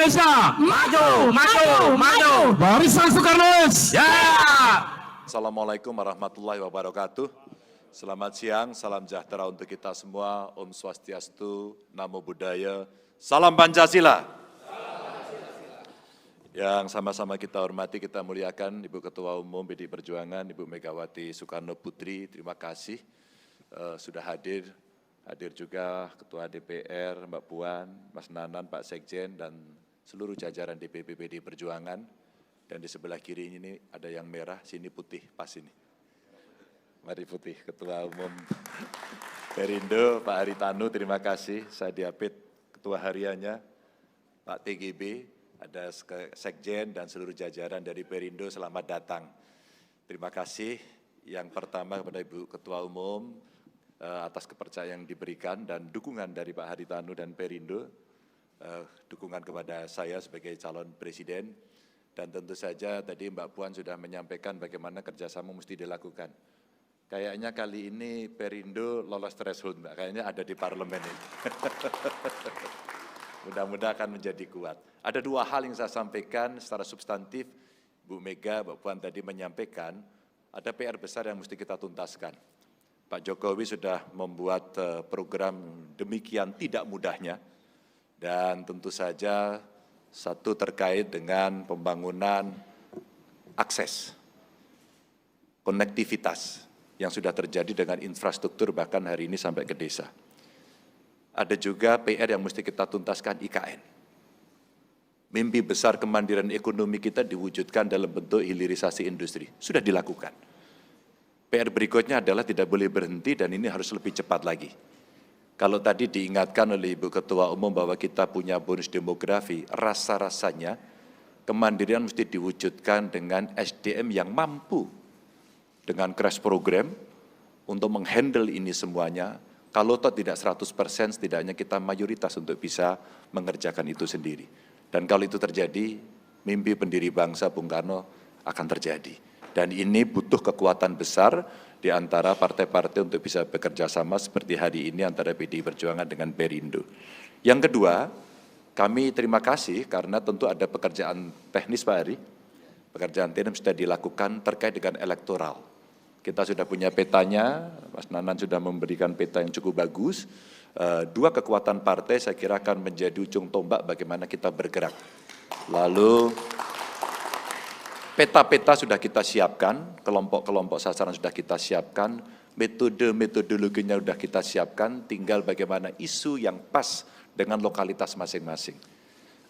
Indonesia maju, maju, maju. Barisan Soekarnois. Ya. Assalamualaikum warahmatullahi wabarakatuh. Selamat siang, salam sejahtera untuk kita semua. Om Swastiastu, Namo Buddhaya, Salam Pancasila. Yang sama-sama kita hormati, kita muliakan Ibu Ketua Umum PDI Perjuangan, Ibu Megawati Soekarno Putri. Terima kasih sudah hadir. Hadir juga Ketua DPR, Mbak Puan, Mas Nanan, Pak Sekjen, dan seluruh jajaran DPP PDI Perjuangan. Dan di sebelah kiri ini ada yang merah, sini putih, pas ini. Mari putih, Ketua Umum Perindo, Pak Haritanu, terima kasih. Saya diapit Ketua Hariannya, Pak TGB, ada Sekjen dan seluruh jajaran dari Perindo, selamat datang. Terima kasih yang pertama kepada Ibu Ketua Umum, atas kepercayaan yang diberikan dan dukungan dari Pak Haritanu dan Perindo, dukungan kepada saya sebagai calon presiden, dan tentu saja tadi Mbak Puan sudah menyampaikan bagaimana kerjasama mesti dilakukan. Kayaknya kali ini Perindo lolos threshold, Mbak. Kayaknya ada di parlemen ini. Mudah-mudahan akan menjadi kuat. Ada dua hal yang saya sampaikan secara substantif, Bu Mega, Mbak Puan tadi menyampaikan, ada PR besar yang mesti kita tuntaskan. Pak Jokowi sudah membuat program demikian tidak mudahnya, dan tentu saja satu terkait dengan pembangunan akses, konektivitas yang sudah terjadi dengan infrastruktur bahkan hari ini sampai ke desa. Ada juga PR yang mesti kita tuntaskan, IKN. Mimpi besar kemandirian ekonomi kita diwujudkan dalam bentuk hilirisasi industri, sudah dilakukan. PR berikutnya adalah tidak boleh berhenti dan ini harus lebih cepat lagi. Kalau tadi diingatkan oleh Ibu Ketua Umum bahwa kita punya bonus demografi, rasa-rasanya kemandirian mesti diwujudkan dengan SDM yang mampu dengan crash program untuk menghandle ini semuanya. Kalau toh tidak 100%, setidaknya kita mayoritas untuk bisa mengerjakan itu sendiri. Dan kalau itu terjadi, mimpi pendiri bangsa Bung Karno akan terjadi. Dan ini butuh kekuatan besar di antara partai-partai untuk bisa bekerja sama seperti hari ini antara PDI Perjuangan dengan Perindo. Yang kedua, kami terima kasih karena tentu ada pekerjaan teknis Pak Hari, pekerjaan teknis sudah dilakukan terkait dengan elektoral. Kita sudah punya petanya, Mas Nanan sudah memberikan peta yang cukup bagus. Dua kekuatan partai saya kira akan menjadi ujung tombak bagaimana kita bergerak. Lalu peta-peta sudah kita siapkan, kelompok-kelompok sasaran sudah kita siapkan, metode-metodologinya sudah kita siapkan, tinggal bagaimana isu yang pas dengan lokalitas masing-masing.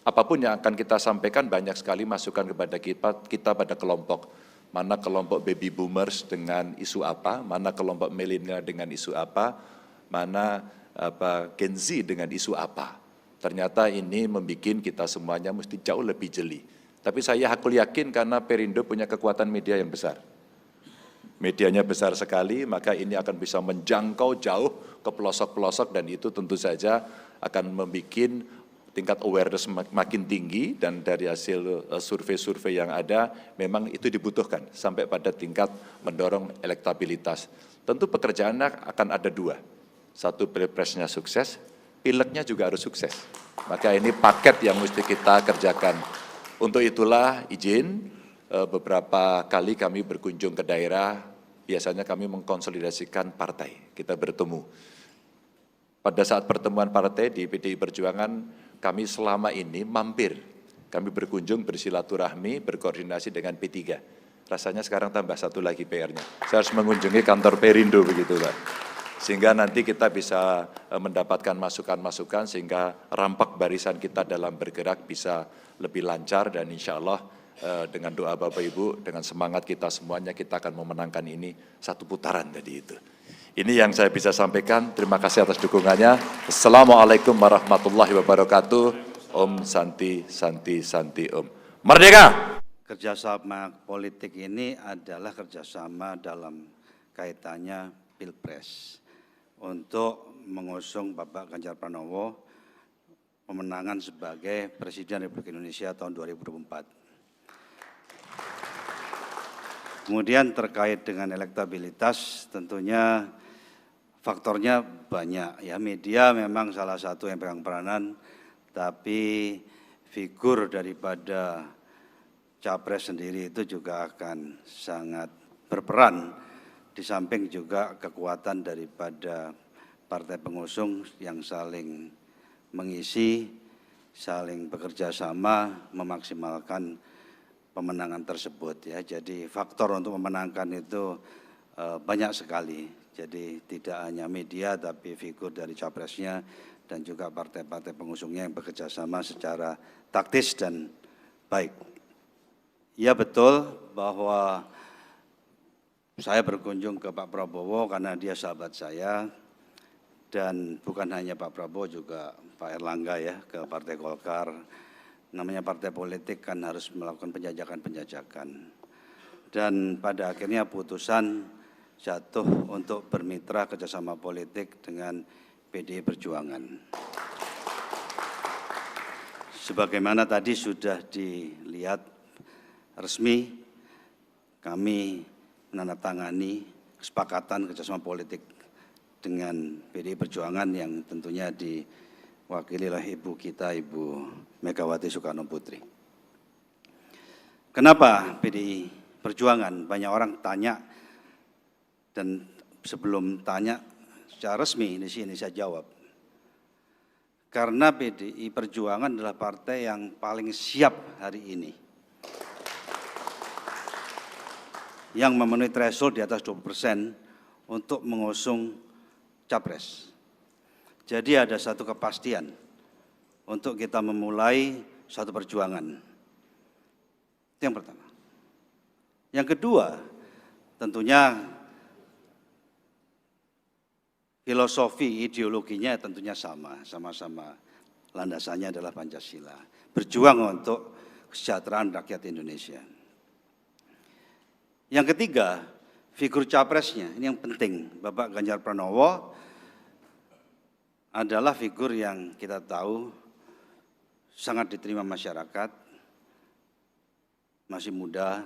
Apapun yang akan kita sampaikan, banyak sekali masukan kepada kita pada kelompok. Mana kelompok baby boomers dengan isu apa, mana kelompok milenial dengan isu apa, mana Gen Z dengan isu apa. Ternyata ini membuat kita semuanya mesti jauh lebih jeli. Tapi saya yakin karena Perindo punya kekuatan media yang besar. Medianya besar sekali, maka ini akan bisa menjangkau jauh ke pelosok-pelosok dan itu tentu saja akan membuat tingkat awareness makin tinggi dan dari hasil survei-survei yang ada memang itu dibutuhkan sampai pada tingkat mendorong elektabilitas. Tentu pekerjaannya akan ada dua. Satu, pilpresnya sukses, pileknya juga harus sukses. Maka ini paket yang mesti kita kerjakan. Untuk itulah izin beberapa kali kami berkunjung ke daerah, biasanya kami mengkonsolidasikan partai, kita bertemu. Pada saat pertemuan partai di PDI Perjuangan, kami selama ini mampir, kami berkunjung bersilaturahmi, berkoordinasi dengan P3. Rasanya sekarang tambah satu lagi PR-nya, saya harus mengunjungi kantor Perindo begitu Pak. Sehingga nanti kita bisa mendapatkan masukan-masukan sehingga rampak barisan kita dalam bergerak bisa lebih lancar dan insya Allah dengan doa Bapak Ibu, dengan semangat kita semuanya kita akan memenangkan ini satu putaran tadi itu. Ini yang saya bisa sampaikan, terima kasih atas dukungannya. Assalamualaikum warahmatullahi wabarakatuh. Om Santi, Santi, Santi Om. Merdeka! Kerjasama politik ini adalah kerjasama dalam kaitannya Pilpres. Untuk mengusung Bapak Ganjar Pranowo pemenangan sebagai Presiden Republik Indonesia tahun 2024. Kemudian terkait dengan elektabilitas tentunya faktornya banyak ya, media memang salah satu yang pegang peranan, tapi figur daripada capres sendiri itu juga akan sangat berperan, di samping juga kekuatan daripada partai pengusung yang saling mengisi, saling bekerja sama memaksimalkan pemenangan tersebut ya. Jadi faktor untuk memenangkan itu banyak sekali. Jadi tidak hanya media tapi figur dari capresnya dan juga partai-partai pengusungnya yang bekerja sama secara taktis dan baik. Ya betul bahwa saya berkunjung ke Pak Prabowo karena dia sahabat saya, dan bukan hanya Pak Prabowo juga Pak Erlangga ya ke Partai Golkar. Namanya partai politik kan harus melakukan penjajakan-penjajakan. Dan pada akhirnya putusan jatuh untuk bermitra kerjasama politik dengan PDI Perjuangan. Sebagaimana tadi sudah dilihat resmi, kami menandatangani kesepakatan kerjasama politik dengan PDI Perjuangan yang tentunya diwakili oleh ibu kita, Ibu Megawati Soekarno Putri. Kenapa PDI Perjuangan? Banyak orang tanya, dan sebelum tanya secara resmi di sini saya jawab. Karena PDI Perjuangan adalah partai yang paling siap hari ini, yang memenuhi threshold di atas 20% untuk mengusung capres. Jadi ada satu kepastian untuk kita memulai satu perjuangan. Itu yang pertama. Yang kedua, tentunya filosofi ideologinya tentunya sama-sama landasannya adalah Pancasila. Berjuang untuk kesejahteraan rakyat Indonesia. Yang ketiga, figur capresnya, ini yang penting. Bapak Ganjar Pranowo adalah figur yang kita tahu sangat diterima masyarakat, masih muda,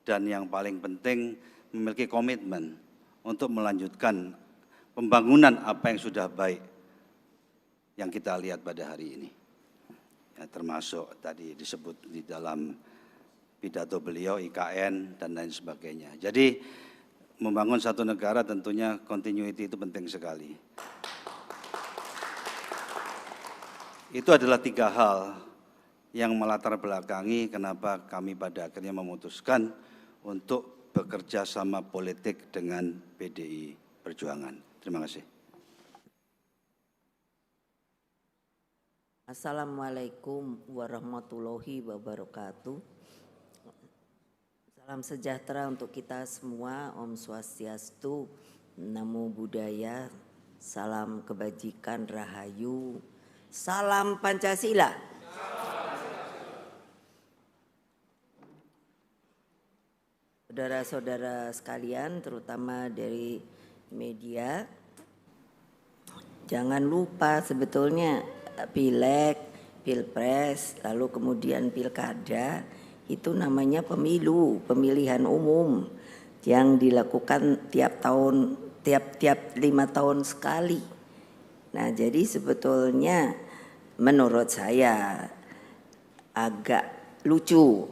dan yang paling penting memiliki komitmen untuk melanjutkan pembangunan apa yang sudah baik yang kita lihat pada hari ini. Ya, termasuk tadi disebut di dalam pidato beliau, IKN, dan lain sebagainya. Jadi membangun satu negara tentunya continuity itu penting sekali. Itu adalah 3 hal yang melatar belakangi kenapa kami pada akhirnya memutuskan untuk bekerja sama politik dengan PDI Perjuangan. Terima kasih. Assalamualaikum warahmatullahi wabarakatuh. Salam sejahtera untuk kita semua, Om Swastiastu, Namo Buddhaya, salam kebajikan, rahayu, salam Pancasila. Saudara-saudara sekalian, terutama dari media, jangan lupa sebetulnya pileg, pilpres, lalu kemudian pilkada, itu namanya pemilu, pemilihan umum yang dilakukan tiap 5 tahun sekali. Nah, jadi sebetulnya menurut saya agak lucu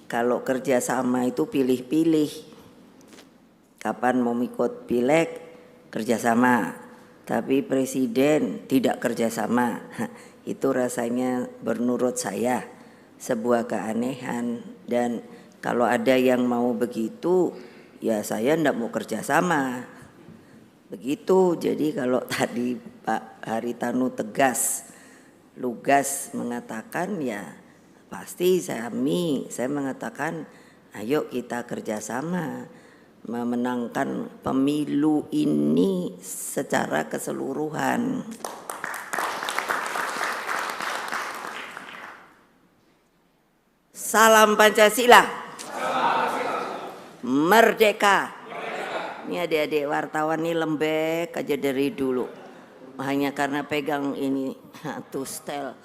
kalau kerjasama itu pilih-pilih. Kapan mau ikut pileg kerjasama, tapi presiden tidak kerjasama. Itu rasanya menurut saya sebuah keanehan, dan kalau ada yang mau begitu ya saya enggak mau kerjasama begitu. Jadi kalau tadi Pak Haritanu tegas lugas mengatakan, ya pasti saya mengatakan ayo kita kerjasama memenangkan pemilu ini secara keseluruhan. Salam Pancasila. Merdeka. Ini adik-adik wartawan ini lembek aja dari dulu. Hanya karena pegang ini tustel.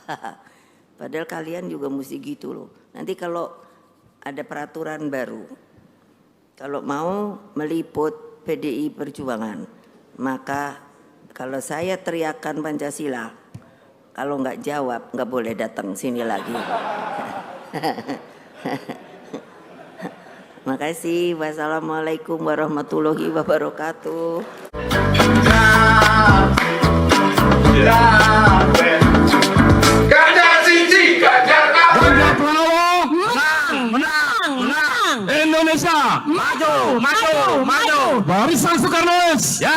Padahal kalian juga mesti gitu loh. Nanti kalau ada peraturan baru, kalau mau meliput PDI Perjuangan, maka kalau saya teriakan Pancasila, Kalau nggak jawab, nggak boleh datang sini lagi. Makasih. Wassalamualaikum warahmatullahi wabarakatuh. Ganjar Pranowo menang. Indonesia maju. Barisan Soekarnois. Ya.